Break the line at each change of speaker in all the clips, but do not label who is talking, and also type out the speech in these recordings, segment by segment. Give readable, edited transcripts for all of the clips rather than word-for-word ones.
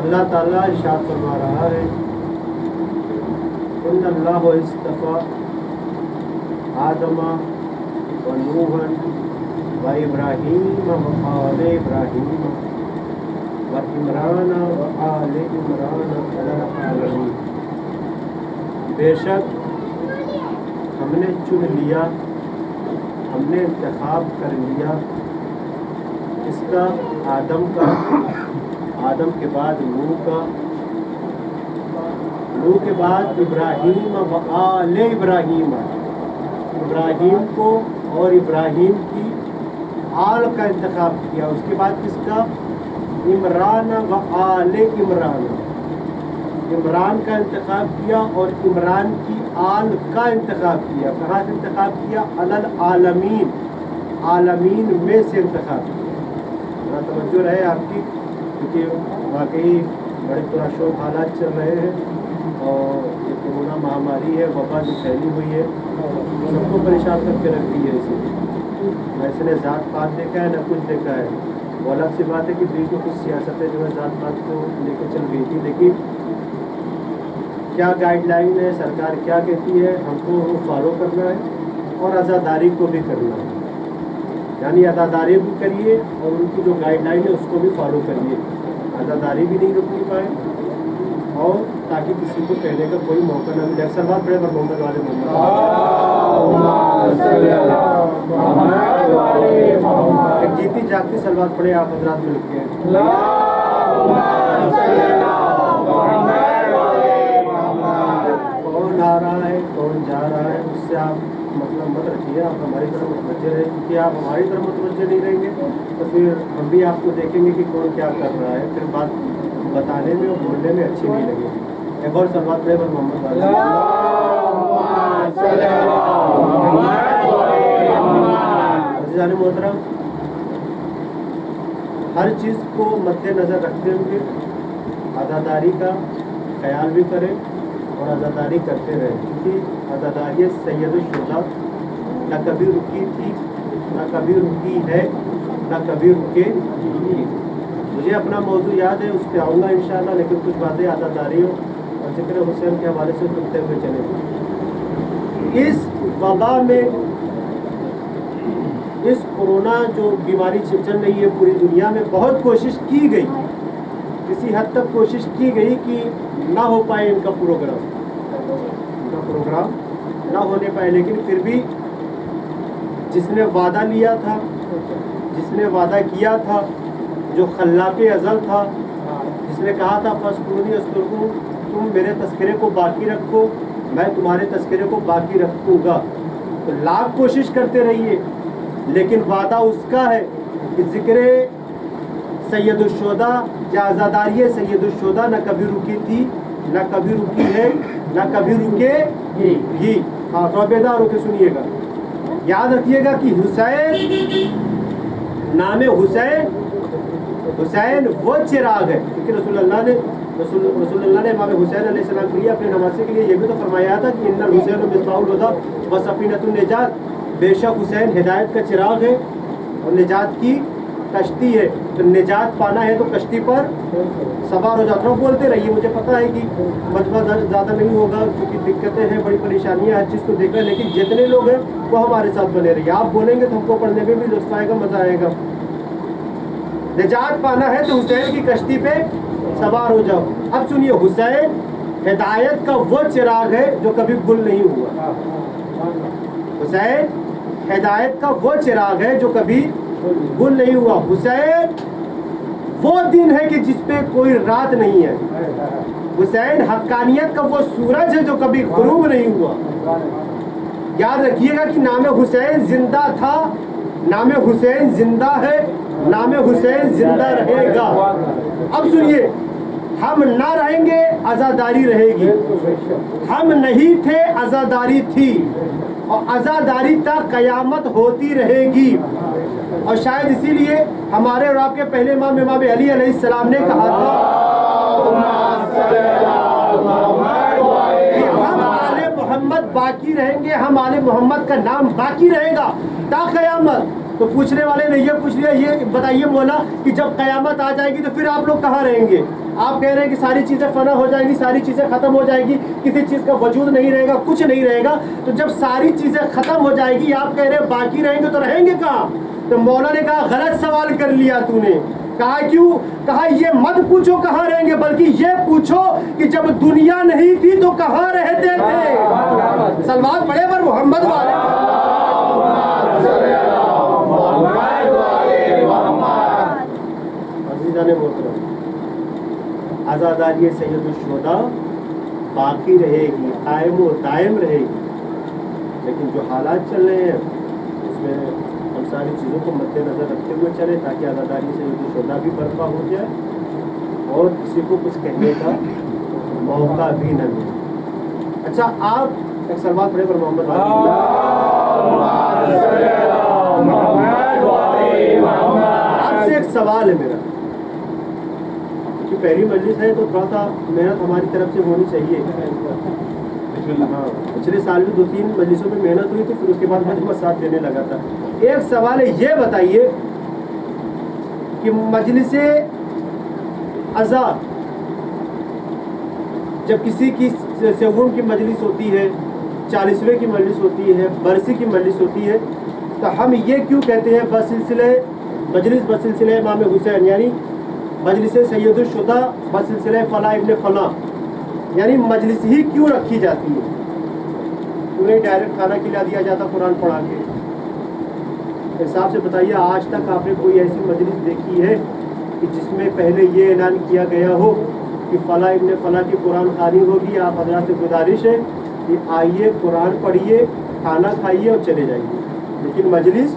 اللہ تعالیٰ ارشاد فرما رہا ہے ان اللہ اصطفیٰ آدم و نوحا و ابراہیم و آل ابراہیم و عمران و آل عمران علی العالمین۔ بے شک ہم نے چن لیا، ہم نے انتخاب کر لیا اس کا آدم کا، آدم کے بعد نوح کا، نوح کے بعد ابراہیم و آل ابراہیم، ابراہیم کو اور ابراہیم کی آل کا انتخاب کیا۔ اس کے بعد کس کا؟ عمران و آل عمران، عمران کا انتخاب کیا اور عمران کی آل کا انتخاب کیا۔ کہاں سے انتخاب کیا؟ علی العالمین، عالمین میں سے انتخاب کیا۔ توجہ رہے آپ کی، کیونکہ واقعی بڑے پراشوب حالات چل رہے ہیں اور یہ کورونا مہاماری ہے، وبا جو پھیلی ہوئی ہے سب کو پریشان کر کے رکھ دی ہے۔ نہ اس نے ذات پات دیکھا ہے نہ کچھ دیکھا ہے۔ وہ الگ سی بات ہے کہ بیچ میں کچھ سیاستیں جو ہے ذات پات کو لے کے چل رہی تھی، لیکن کیا گائیڈ لائن ہے، سرکار کیا کہتی ہے، ہم کو وہ فالو کرنا ہے اور عزاداری کو بھی کرنا ہے۔ یعنی عزاداری بھی کریے اور ان کی جو گائیڈ لائن ہے اس کو بھی فالو کریے۔ عزاداری بھی نہیں رکنی پائے اور تاکہ کسی کو کہنے کا کوئی موقع نہ ملے۔ اکثر بات بڑے پر محمد والے ایک جیتی جاگتی سلوات پڑھے آپ حضرات مل کے۔ کون آ رہا ہے کون جا رہا ہے اس سے آپ مطلب مت رکھیے، آپ ہماری طرف متوجہ رہیں، کیونکہ آپ ہماری طرف متوجہ نہیں رہیں گے تو پھر ہم بھی آپ کو دیکھیں گے کہ کون کیا کر رہا ہے، پھر بات بتانے میں اور بولنے میں اچھی نہیں لگے گی۔ ایک اور سلوات پڑھے پر محمد عزیزان محترم، ہر چیز کو مد نظر رکھتے ہوئے عزاداری کا خیال بھی کریں اور عزاداری کرتے رہیں، کیونکہ عزاداری سید الشہداء نہ کبھی رکی تھی، نہ کبھی رکی ہے، نہ کبھی رکے گی۔ مجھے اپنا موضوع یاد ہے، اس پہ آؤں گا انشاءاللہ، لیکن کچھ باتیں عزاداریوں اور ذکر حسین کے حوالے سے سنتے ہوئے چلیں گے۔ اس وبا میں، اس کورونا جو بیماری چل رہی ہے پوری دنیا میں، بہت کوشش کی گئی، کسی حد تک کوشش کی گئی کہ نہ ہو پائے ان کا پروگرام نہ ہونے پائے، لیکن پھر بھی جس نے وعدہ لیا تھا، جس نے وعدہ کیا تھا، جو خلاق ازل تھا، جس نے کہا تھا فاذکرونی اذکرکم، تم میرے تذکرے کو باقی رکھو میں تمہارے تذکرے کو باقی رکھوں گا، تو لاکھ کوشش کرتے رہیے، لیکن وعدہ اس کا ہے کہ ذکر سید الشہداء یا عزاداری سید الشہداء نہ کبھی رکی تھی، نہ کبھی رکی ہے، نہ کبھی رکے گی۔ ہاں تو بیدار ہو کے سنیے گا، یاد رکھیے گا کہ حسین، نام حسین، حسین وہ چراغ ہے، کیونکہ رسول اللہ نے امام حسین علیہ السلام کے لیے، اپنے نواسے کے لیے یہ بھی تو فرمایا تھا کہ ان الحسین مصباح الہدی و سفینۃ النجات، بے شک حسین ہدایت کا چراغ ہے اور نجات کی کشتی ہے، تو نجات پانا ہے تو کشتی پر سوار ہو جاتا ہوں۔ بولتے رہیے، مجھے پتہ ہے کہ مجمع زیادہ نہیں ہوگا کیونکہ دقتیں ہیں، بڑی پریشانیاں، ہر چیز کو دیکھ رہے ہیں، لیکن جتنے لوگ ہیں وہ ہمارے ساتھ بنے رہیے، آپ بولیں گے تو ہم کو پڑھنے میں بھی لطف آئے گا، مزہ آئے گا۔ نجات پانا ہے تو حسین کی کشتی پہ سوار ہو جاؤ۔ اب سنیے، حسین ہدایت کا وہ چراغ ہے جو کبھی گل نہیں ہوا، حسین ہدایت کا وہ چراغ ہے جو کبھی گل نہیں ہوا، حسین وہ دن ہے کہ جس پہ کوئی رات نہیں ہے، حسین حقانیت کا وہ سورج ہے جو کبھی غروب نہیں ہوا۔ یاد رکھیے گا کہ نام حسین زندہ تھا، نام حسین زندہ ہے، نام حسین زندہ رہے گا۔ اب سنیے، ہم نہ رہیں گے عزاداری رہے گی، ہم نہیں تھے عزاداری تھی، اور عزاداری تا قیامت ہوتی رہے گی۔ اور شاید اسی لیے ہمارے اور آپ کے پہلے امام علی علیہ السلام نے کہا تھا کہ ہم آل محمد باقی رہیں گے، ہم آل محمد کا نام باقی رہے گا تا قیامت۔ تو پوچھنے والے نے یہ پوچھ لیا، یہ بتائیے مولا کہ جب قیامت آ جائے گی تو پھر آپ لوگ کہاں رہیں گے؟ آپ کہہ رہے ہیں کہ ساری چیزیں فنا ہو جائیں گی، ساری چیزیں ختم ہو جائیں گی، کسی چیز کا وجود نہیں رہے گا، کچھ نہیں رہے گا، تو جب ساری چیزیں ختم ہو جائے گی، آپ کہہ رہے ہیں باقی رہیں گے، تو رہیں گے کہاں؟ تو مولا نے کہا غلط سوال کر لیا تو نے۔ کہا کیوں؟ کہا یہ مت پوچھو کہاں رہیں گے، بلکہ یہ پوچھو کہ جب دنیا نہیں تھی تو کہاں رہتے تھے۔ سلوات پڑھے پر محمد والے۔ عزیزان محترم، عزاداری سید الشہداء باقی رہے گی، قائم و دائم رہے گی، لیکن جو حالات چل رہے ہیں اس میں ہم ساری چیزوں کو مد نظر رکھتے ہوئے چلیں تاکہ عزاداری سید الشہداء بھی برپا ہو جائے اور کسی کو کچھ کہنے کا موقع بھی نہ ملے۔ اچھا، آپ ایک سلوات پڑھے پر محمد آپ سے ایک سوال ہے میرا، کہ پہلی مجلس ہے تو تھوڑا سا محنت ہماری طرف سے ہونی چاہیے۔ ہاں، پچھلے سال بھی 2-3 مجلسوں میں محنت ہوئی تھی، پھر اس کے بعد مجمع ساتھ دینے لگا تھا۔ ایک سوال ہے، یہ بتائیے کہ مجلس عزا جب کسی کی 7ویں کی مجلس ہوتی ہے، 40ویں کی مجلس ہوتی ہے، برسی کی مجلس ہوتی ہے، تو ہم یہ کیوں کہتے ہیں مجلس بسلسلہ امام حسین، یعنی مجلس سید الشہداء بسلسلہ فلاں ابن فلاں، یعنی مجلس ہی کیوں رکھی جاتی ہے؟ کیوں نہیں ڈائریکٹ کھانا کھلا دیا جاتا قرآن پڑھا کے؟ حساب سے بتائیے، آج تک آپ نے کوئی ایسی مجلس دیکھی ہے کہ جس میں پہلے یہ اعلان کیا گیا ہو کہ فلاں ابن فلاں کی قرآن خوانی ہوگی؟ آپ حضرات سے گزارش ہے کہ آئیے قرآن پڑھیے، کھانا کھائیے اور چلے جائیے، لیکن مجلس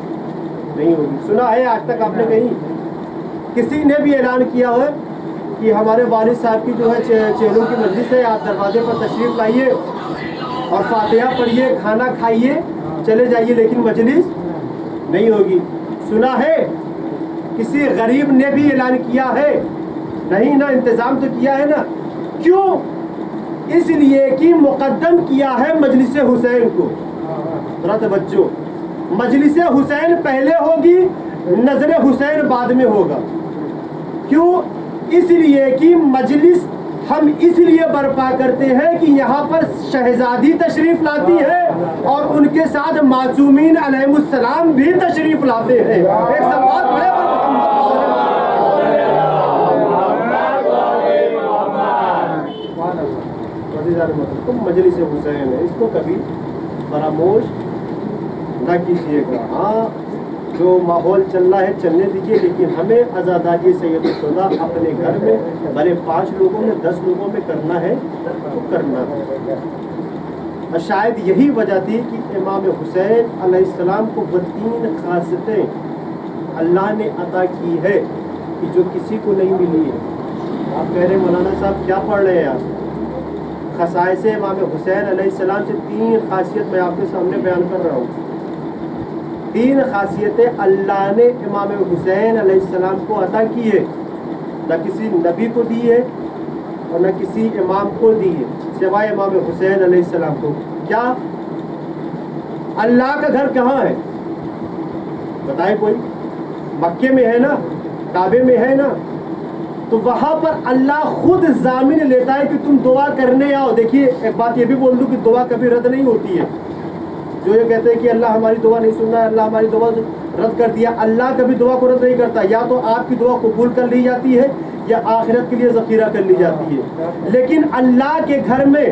نہیں ہوگی۔ سنا ہے آج تک آپ نے کہیں کسی نے بھی اعلان کیا ہے کہ ہمارے والد صاحب کی جو ہے چہلوں کی مجلس ہے، آپ دروازے پر تشریف لائیے اور فاتحہ پڑھیے، کھانا کھائیے، چلے جائیے، لیکن مجلس نہیں ہوگی؟ سنا ہے کسی غریب نے بھی اعلان کیا ہے؟ نہیں نا، انتظام تو کیا ہے نا. کیوں؟ اس لیے کہ مقدم کیا ہے مجلس حسین کو. ذرا توجہ، مجلس حسین پہلے ہوگی، نظر حسین بعد میں ہوگا. کیوں؟ اس لیے کہ مجلس ہم اس لیے برپا کرتے ہیں کہ یہاں پر شہزادی تشریف لاتی ہے اور ان کے ساتھ معصومین علیہم السلام بھی تشریف لاتے ہیں. ایک سوال پڑھے تو مجلس حسین ہے، اس کو کبھی فراموش نہ کیجیے گا. ہاں، جو ماحول چل رہا ہے چلنے دیجیے، لیکن ہمیں عزاداری سید الشہداء اپنے گھر میں بھلے 5 لوگوں میں 10 لوگوں میں کرنا ہے تو کرنا ہے. اور شاید یہی وجہ تھی کہ امام حسین علیہ السلام کو وہ 3 خاصیتیں اللہ نے عطا کی ہے کہ جو کسی کو نہیں ملی ہے. آپ کہہ رہے ہیں مولانا صاحب کیا پڑھ رہے ہیں آپ؟ خصائص امام حسین علیہ السلام سے 3 خاصیت میں آپ کے سامنے بیان کر رہا ہوں. 3 خاصیتیں اللہ نے امام حسین علیہ السلام کو عطا کی ہے، نہ کسی نبی کو دی ہے اور نہ کسی امام کو دی ہے سوائے امام حسین علیہ السلام کو. کیا؟ اللہ کا گھر کہاں ہے بتائے کوئی؟ مکے میں ہے نا، کعبے میں ہے نا. تو وہاں پر اللہ خود ضامن لیتا ہے کہ تم دعا کرنے آؤ. دیکھیے ایک بات یہ بھی بول دوں کہ دعا کبھی رد نہیں ہوتی ہے. جو یہ کہتے ہیں کہ اللہ ہماری دعا نہیں سن رہا ہے، اللہ ہماری دعا رد کر دیا، اللہ کبھی دعا کو رد نہیں کرتا. یا تو آپ کی دعا قبول کر لی جاتی ہے یا آخرت کے لیے ذخیرہ کر لی جاتی ہے. لیکن اللہ کے گھر میں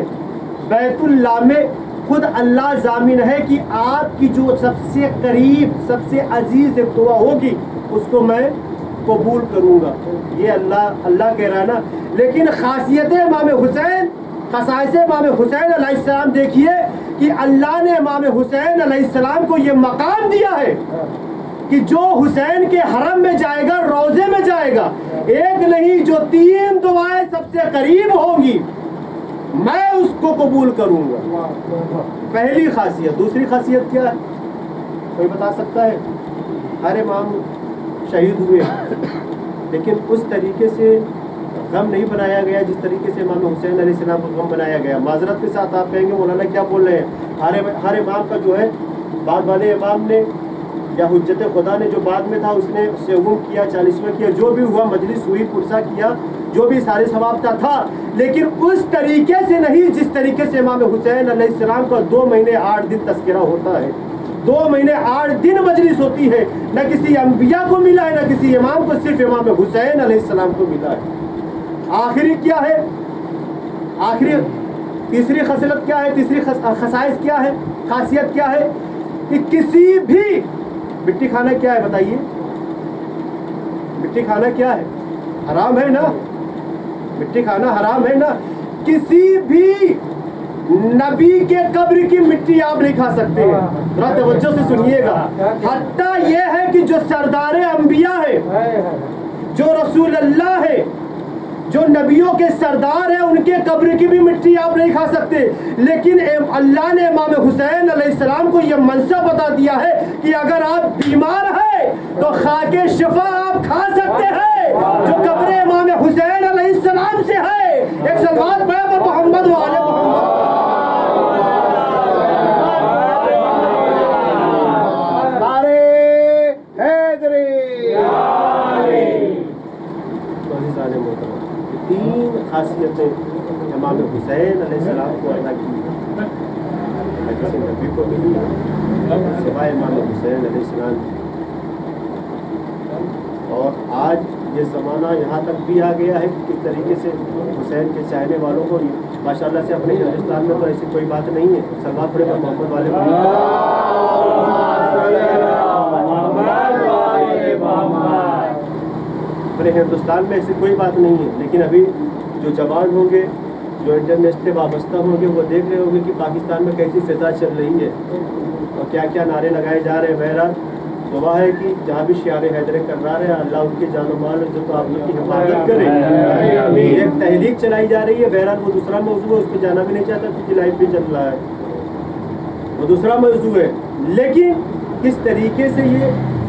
بیت اللہ میں خود اللہ ضامن ہے کہ آپ کی جو سب سے قریب سب سے عزیز ایک دعا ہوگی اس کو میں قبول کروں گا. یہ اللہ کہہ رہا ہے نا. لیکن خاصیت امام حسین، خصائص امام حسین علیہ السلام دیکھیے کہ اللہ نے امام حسین علیہ السلام کو یہ مقام دیا ہے کہ جو حسین کے حرم میں جائے گا، روزے میں جائے گا، ایک نہیں جو 3 دعائیں سب سے قریب ہوں گی میں اس کو قبول کروں گا. پہلی خاصیت. دوسری خاصیت کیا ہے کوئی بتا سکتا ہے؟ ہر امام شہید ہوئے لیکن اس طریقے سے غم نہیں بنایا گیا جس طریقے سے امام حسین علیہ السلام کو غم بنایا گیا. معذرت کے ساتھ آپ کہیں گے مولانا کیا بول رہے ہیں؟ ہر امام کا جو ہے بعد والے امام نے یا حجت خدا نے جو بعد میں تھا اس نے سوم کیا، 40واں کیا، جو بھی ہوا، مجلس ہوئی، پرسہ کیا، جو بھی سارے ثواب کا تھا، لیکن اس طریقے سے نہیں جس طریقے سے امام حسین علیہ السلام کا 2 مہینے 8 دن تذکرہ ہوتا ہے. 2 مہینے 8 دن مجلس ہوتی ہے. نہ کسی انبیاء کو ملا ہے نہ کسی امام کو، صرف امام حسین علیہ السلام کو ملا ہے. آخری کیا ہے؟ آخری تیسری خصلت کیا ہے؟ تیسری خصائص کیا ہے؟ خاصیت کیا ہے؟ کہ کسی بھی مٹی کھانا کیا ہے بتائیے؟ مٹی کھانا کیا ہے؟ حرام ہے نا. مٹی کھانا حرام ہے نا. کسی بھی نبی کے قبر کی مٹی آپ نہیں کھا سکتے ہیں. ذرا توجہ سے سنیے گا. حتیٰ یہ ہے کہ جو سردار انبیاء ہے، جو رسول اللہ ہے، جو نبیوں کے سردار ہیں، ان کے قبر کی بھی مٹی آپ نہیں کھا سکتے. لیکن اللہ نے امام حسین علیہ السلام کو یہ منصب بتا دیا ہے کہ اگر آپ بیمار ہیں تو خاک شفا آپ کھا سکتے ہیں جو قبر امام حسین علیہ السلام سے ہے. ایک صلوات پڑھیں پر محمد و آل محمد. تین خاصیتیں امام حسین علیہ السلام کو عطا کی نہ کسی نبی کو ملی سوائے امام حسین علیہ السلام. اور آج یہ زمانہ یہاں تک بھی آ گیا ہے کہ کس طریقے سے حسین کے چاہنے والوں کو ماشاءاللہ سے اپنے ہندوستان میں تو ایسی کوئی بات نہیں ہے. سلوات پڑھے پر محمد والے اپنے ہندوستان میں ایسی کوئی بات نہیں ہے. لیکن ابھی جو جوان ہوں گے، جو انٹرنیٹ سے وابستہ ہوں گے، وہ دیکھ رہے ہوں گے کہ پاکستان میں کیسی فضا چل رہی ہے اور کیا کیا نعرے لگائے جا رہے ہیں. بہرحال دعا ہے کہ جہاں بھی شعار حیدر کرا رہے ہیں اللہ ان کی جان و مال عزت و آبرو کی حفاظت کرے. ایک تحریک چلائی جا رہی ہے، بہرحال وہ دوسرا موضوع ہے، اس پہ جانا بھی نہیں چاہتا کیونکہ لائف بھی چل رہا ہے، وہ دوسرا موضوع ہے. لیکن کس طریقے سے یہ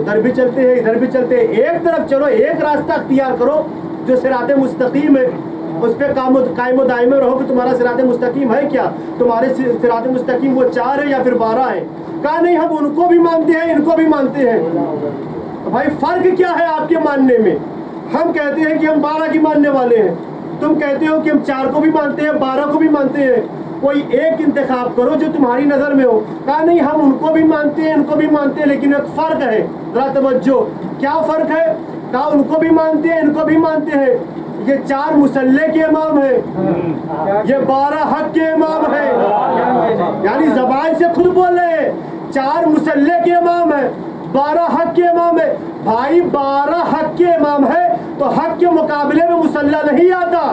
ادھر بھی چلتے ہیں ادھر بھی چلتے ہیں. ایک طرف چلو, ایک راستہ اختیار کرو جو صراط مستقیم ہے, اس پہ قائم و دائم رہو کہ تمہارا صراط مستقیم ہے کیا, تمہارے صراط مستقیم وہ 4 ہے یا پھر 12 ہے. کہا نہیں, ہم ان کو بھی مانتے ہیں ان کو بھی مانتے ہیں. بھائی فرق کیا ہے آپ کے ماننے میں؟ ہم کہتے ہیں کہ ہم 12 کی ماننے والے ہیں, تم کہتے ہو کہ ہم 4 کو بھی مانتے ہیں 12 کو بھی مانتے ہیں. کوئی ایک انتخاب کرو جو تمہاری نظر میں ہو. کہا نہیں, ہم ان کو بھی مانتے ہیں ان کو بھی مانتے ہیں, لیکن ایک فرق ہے, ذرا توجہ. کیا فرق ہے؟ کہا ان کو بھی مانتے ہیں ان کو بھی مانتے ہیں. یہ 4 مصلح کے امام ہیں, یہ 12 حق کے امام ہیں. یعنی زبان سے خود بول رہے ہیں, 4 مصلح کے امام ہیں 12 حق کے امام ہے. بھائی 12 حق کے امام ہے تو حق کے مقابلے میں مصلح نہیں آتا,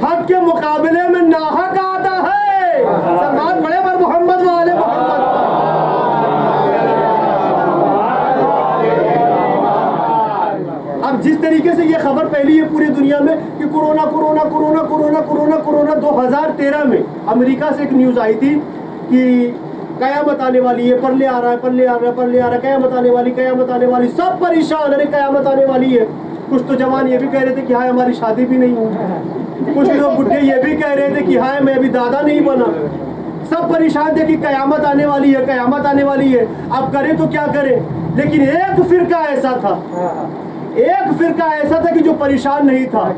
حق کے مقابلے میں ناحق آتا ہے. سلمان بڑے پر محمد والے محمد. اب جس طریقے سے یہ خبر پھیلی ہے پوری دنیا میں کہ corona corona corona corona corona corona, 2013 میں امریکہ سے ایک نیوز آئی تھی کہ قیامت آنے والی ہے, پرلے آ رہا ہے پرلے آ رہا ہے پرلے آ رہا ہے, قیامت آنے والی قیامت آنے والی. سب پریشان, ارے قیامت آنے والی ہے. کچھ تو جوان یہ بھی کہہ رہے تھے کہ ہائے ہماری شادی بھی نہیں ہوئی. کچھ لوگ بڈھے یہ بھی کہہ رہے تھے کہ ہائے میں ابھی دادا نہیں بنا. سب پریشان تھے کہ قیامت آنے والی ہے قیامت آنے والی ہے, اب کریں تو کیا کریں. لیکن ایک فرقہ ایسا تھا, ایک فرقہ ایسا تھا کہ جو پریشان نہیں تھا.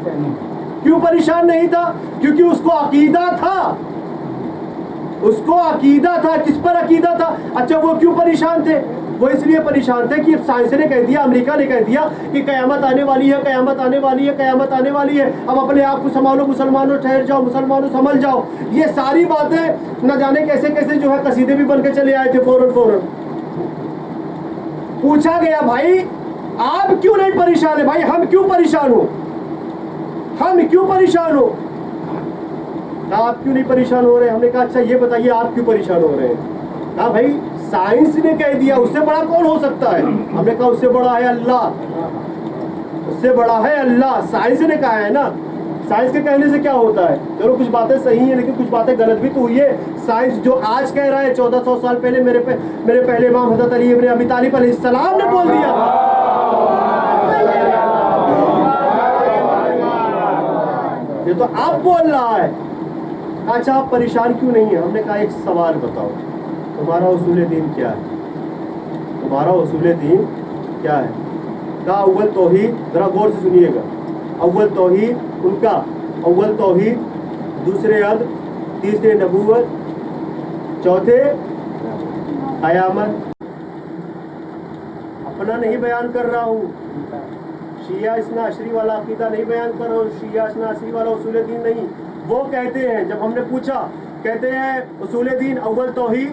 کیوں پریشان نہیں تھا؟ کیونکہ اس کو عقیدہ تھا, اس کو عقیدہ تھا. کس پر عقیدہ تھا؟ اچھا وہ کیوں پریشان تھے؟ وہ اس لیے پریشان تھے کہ سائنس نے کہہ دیا, امریکہ نے کہہ دیا کہ قیامت آنے والی ہے قیامت آنے والی ہے قیامت آنے والی ہے. اب اپنے آپ کو سنبھالو مسلمانوں, ٹھہر جاؤ مسلمانوں, سنبھل جاؤ. یہ ساری باتیں نہ جانے کیسے کیسے جو ہے قصیدے بھی بن کے چلے آئے تھے. فوراً پوچھا گیا بھائی آپ کیوں نہیں پریشان ہیں؟ بھائی ہم کیوں پریشان ہو, ہم کیوں پریشان ہو؟ آپ کیوں نہیں پریشان ہو رہے؟ ہم نے کہا اچھا یہ بتائیے آپ کیوں پریشان ہو رہے ہیں؟ کہا بھائی سائنس نے کہہ دیا, اس سے بڑا کون ہو سکتا ہے؟ ہم نے کہا اس سے بڑا ہے اللہ, اس سے بڑا ہے اللہ. سائنس نے کہا ہے نا, سائنس کے کہنے سے کیا ہوتا ہے؟ چلو کچھ باتیں صحیح ہیں لیکن کچھ باتیں غلط بھی تو ہوئی ہے. سائنس جو آج کہہ رہا ہے 1400 سال پہلے میرے پہلے امام حضرت علی ابن ابی طالب علیہ السلام نے بول دیا. یہ تو آپ بول رہا ہے. اچھا آپ پریشان کیوں نہیں ہیں؟ ہم نے کہا ایک سوال بتاؤ, تمہارا اصول دین کیا ہے؟ تمہارا اصول دین کیا ہے؟ کہا اول توحید. ذرا غور سے سنیے گا. اول توحید ان کا, اول توحید, دوسرے عدل, تیسرے نبوت, چوتھے قیامت. اپنا نہیں بیان کر رہا ہوں, شیعہ اثنا عشری والا عقیدہ نہیں بیان کر رہا ہوں, شیعہ اثنا عشری والا اصول دین نہیں. وہ کہتے ہیں, جب ہم نے پوچھا, کہتے ہیں اصول دین اول توحید,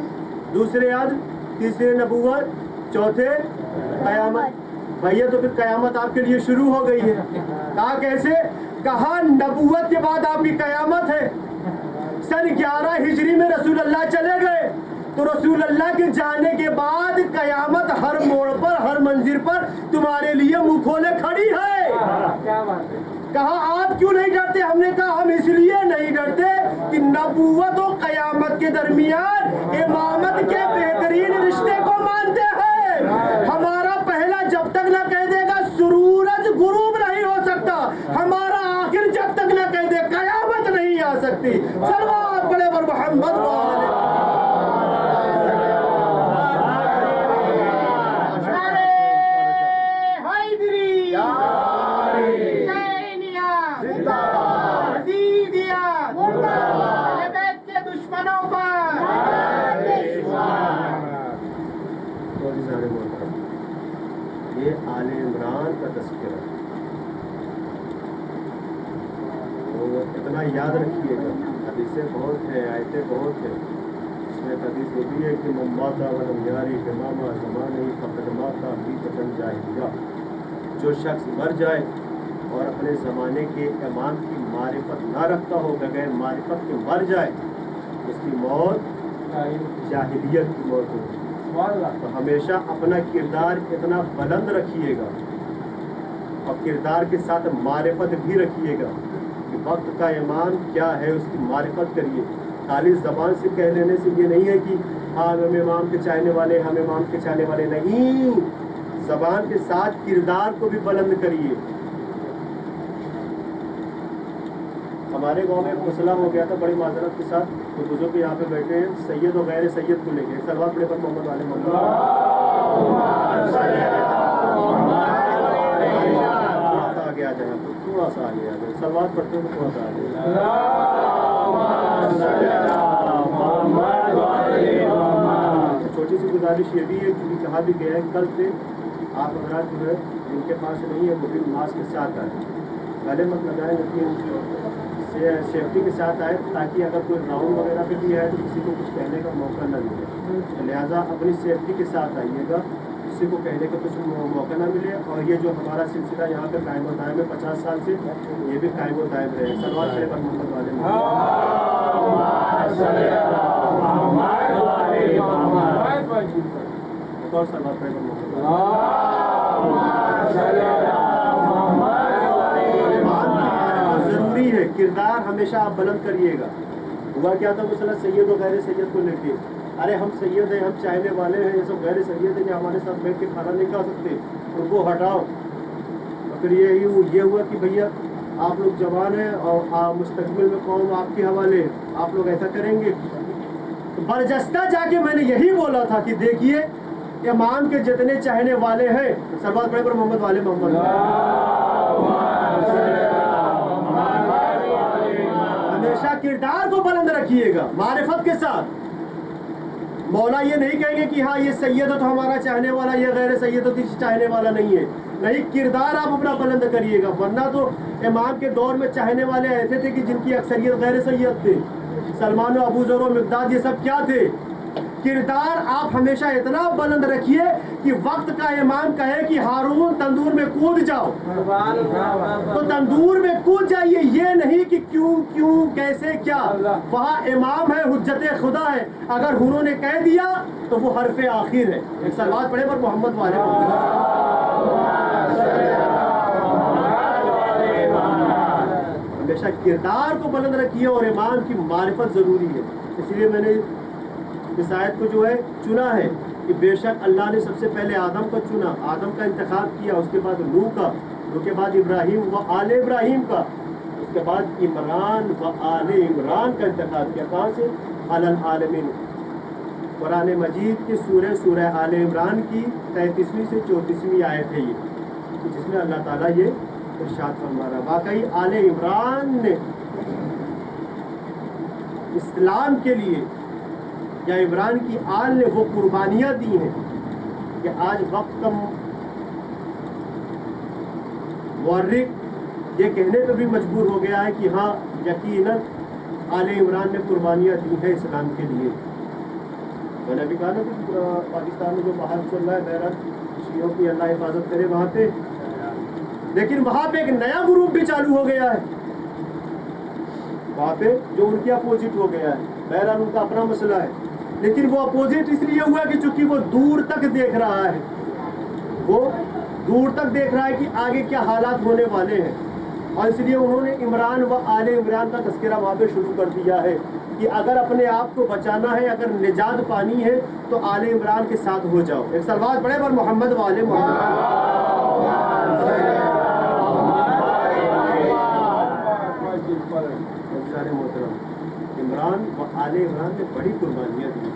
دوسرے عدل, تیسرے نبوت, چوتھے قیامت. بھیا تو پھر قیامت آپ کے لیے شروع ہو گئی ہے. کہا کیسے؟ کہا نبوت کے بعد آپ کی قیامت ہے. سن 11 ہجری میں رسول اللہ چلے گئے تو رسول اللہ کے جانے کے بعد قیامت ہر موڑ پر ہر منزل پر تمہارے لیے منہ کھولے کھڑی ہے. کہا آپ کیوں نہیں ڈرتے؟ ہم نے کہا ہم اس لیے نہیں ڈرتے کہ نبوت و قیامت کے درمیان امامت کے بہترین رشتے کو مانتے ہیں. ہمارا پہلا جب تک نہ کہہ دے گا سورج غروب نہیں ہو سکتا, ہمارا آخر جب تک نہ کہہ دے قیامت نہیں آ سکتی. صلوات پڑھے پر محمد والے. یہ آل عمران کا تذکرہ ہے, اتنا یاد رکھیے گا. حدیثیں بہت ہیں, آیتیں بہت ہیں. اس میں حدیث یہ بھی ہے کہ مماتا ولم یاری امامہ زمانہ فقد ماتا فی فتن جاہلیہ. جو شخص مر جائے اور اپنے زمانے کے امام کی معرفت نہ رکھتا ہو, بغیر معرفت کے مر جائے, اس کی موت جاہلیت کی موت ہوگی. تو ہمیشہ اپنا کردار اتنا بلند رکھیے گا اور کردار کے ساتھ معرفت بھی رکھیے گا کہ وقت کا امام کیا ہے اس کی معرفت کریے. خالی زبان سے کہہ لینے سے یہ نہیں ہے کہ ہاں ہم امام کے چاہنے والے, ہم امام کے چاہنے والے نہیں. زبان کے ساتھ کردار کو بھی بلند کریے. ہمارے گاؤں میں ایک مسئلہ ہو گیا تھا بڑی معذرت کے ساتھ. تو بزرگ یہاں پہ بیٹھے ہیں, سید و غیر سید کو لے کے سلوات پڑھے پر محمد والے محمد. تھوڑا سا آگے آ جائیں, تھوڑا سا آگے آ جائیں, سلوات پڑھتے ہیں تھوڑا سا آگے. چھوٹی سی گزارش یہ بھی ہے کیونکہ کہا بھی گیا ہے کل سے آپ حضرات جو ہے جن کے پاس نہیں ہے وہ بھی ماسک کے ساتھ آئے, گلے مت لگائیں, لیکن سیفٹی کے ساتھ آئے تاکہ اگر کوئی راؤنڈ وغیرہ پہ بھی آئے تو کسی کو کچھ کہنے کا موقع نہ ملے. لہٰذا اپنی سیفٹی کے ساتھ آئیے گا, کسی کو کہنے کا کچھ موقع نہ ملے. اور یہ جو ہمارا سلسلہ یہاں پہ قائم و دائم ہے 50 سال سے, یہ بھی قائم و دائم رہے. سلوات پڑھے پر محمد والے اور سلوات پڑھے پر محمد. ضروری ہے کردار ہمیشہ آپ بلند کریے گا. ہوا کیا تھا مسئلہ سید و غیر سید کو لے کے, ارے ہم سید ہیں, ہم چاہنے والے ہیں, یہ سب غیر سید ہیں کہ ہمارے ساتھ بیٹھ کے کھانا نہیں کھا سکتے, ان کو ہٹاؤ. اور پھر یہ ہوا کہ بھیا آپ لوگ جوان ہیں اور مستقبل میں قوم آپ کے حوالے ہے, آپ لوگ ایسا کریں گے. برجستہ جا کے میں نے یہی بولا تھا کہ دیکھیے امام کے جتنے چاہنے والے ہیں, سلوات پڑھے پر محمد والے محمد, ہمیشہ کردار کو بلند رکھیے گا معرفت کے ساتھ. مولا یہ نہیں کہیں گے کہ ہاں یہ سید ہے تو ہمارا چاہنے والا, یہ غیر سید ہے تو چاہنے والا نہیں ہے. نہیں, کردار آپ اپنا بلند کریے گا. ورنہ تو امام کے دور میں چاہنے والے ایسے تھے کہ جن کی اکثریت غیر سید تھے. سلمان و ابو ذر و مقداد یہ سب کیا تھے؟ کردار آپ ہمیشہ اتنا بلند رکھیے کہ وقت کا امام کہے کہ ہارون تندور میں کود جاؤ تو تندور میں کود جائیے. یہ نہیں کہ کیوں کیسے کیا. وہاں امام ہے, حجت خدا ہے, اگر انہوں نے کہہ دیا تو وہ حرف آخر ہے. ایک سلوات پڑھے پر محمد والے ہمیشہ کردار کو بلند رکھیے اور امام کی معرفت ضروری ہے. اس لیے میں نے اس آیت کو جو ہے چنا ہے کہ بے شک اللہ نے سب سے پہلے آدم کا چنا, آدم کا انتخاب کیا, اس کے بعد نوح کا, نوح کے بعد ابراہیم و آل ابراہیم کا, اس کے بعد عمران و آل عمران کا انتخاب کیا. کہاں سے؟ علی العالمین. قرآن مجید کی سورہ آل عمران کی 33ویں سے 34ویں آیت ہے یہ, جس میں اللہ تعالیٰ یہ ارشاد فرما رہا. واقعی آل عمران نے اسلام کے لیے یا عمران کی آل نے وہ قربانیاں دی ہیں کہ آج وقت کا مورخ یہ کہنے پہ بھی مجبور ہو گیا ہے کہ ہاں یقیناً آل عمران نے قربانیاں دی ہیں اسلام کے لیے. میں نے ابھی کہا نا کہ پاکستان میں جو باہر چل رہا ہے بہرحال شیعوں کی اللہ حفاظت کرے وہاں پہ, لیکن وہاں پہ ایک نیا گروپ بھی چالو ہو گیا ہے وہاں پہ جو ان کے اپوزٹ ہو گیا ہے. بہرحال ان کا اپنا مسئلہ ہے, لیکن وہ اپوزٹ اس لیے ہوا کہ چونکہ وہ دور تک دیکھ رہا ہے, وہ دور تک دیکھ رہا ہے کہ آگے کیا حالات ہونے والے ہیں, اور اس لیے انہوں نے عمران و آل عمران کا تذکرہ وہاں پہ شروع کر دیا ہے کہ اگر اپنے آپ کو بچانا ہے, اگر نجات پانی ہے تو آل عمران کے ساتھ ہو جاؤ. ایک سلوات پڑھے پر محمد والے محمد. محترم, عمران و آل عمران نے بڑی قربانیاں دی.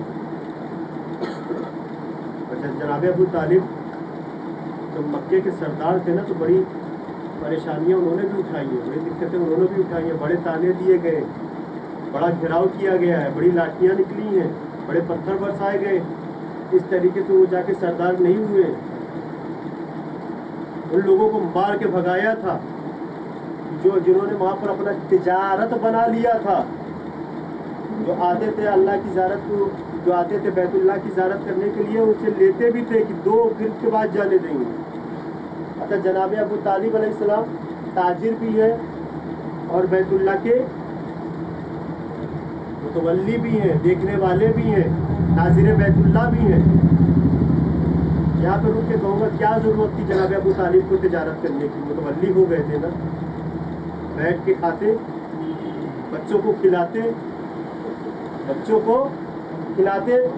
جناب ابو طالب جب مکے کے سردار تھے نا تو بڑی پریشانیاں انہوں نے بھی اٹھائی ہیں, بڑی دقتیں انہوں نے بھی اٹھائی ہیں. بڑے تانے دیے گئے, بڑا گھیراؤ کیا گیا ہے, بڑی لاٹھیاں نکلی ہیں, بڑے پتھر برسائے گئے. اس طریقے سے وہ جا کے سردار نہیں ہوئے. ان لوگوں کو مار کے بھگایا تھا جنہوں نے وہاں پر اپنا تجارت بنا لیا تھا, جو آتے تھے اللہ کی زیارت کو, جو آتے تھے بیت اللہ کی زیارت کرنے کے لیے, ان سے لیتے بھی تھے کہ 2 دن کے بعد جانے دیں گے. اچھا, جناب ابو طالب علیہ السلام تاجر بھی ہے اور بیت اللہ کے متولی بھی ہیں, دیکھنے والے بھی ہیں, ناظر بیت اللہ بھی ہیں. یہاں پہ رک کے کہوں گا کیا ضرورت تھی جناب ابو طالب کو تجارت کرنے کی, متولی ہو گئے تھے نا, بیٹھ کے کھاتے, بچوں کو کھلاتے,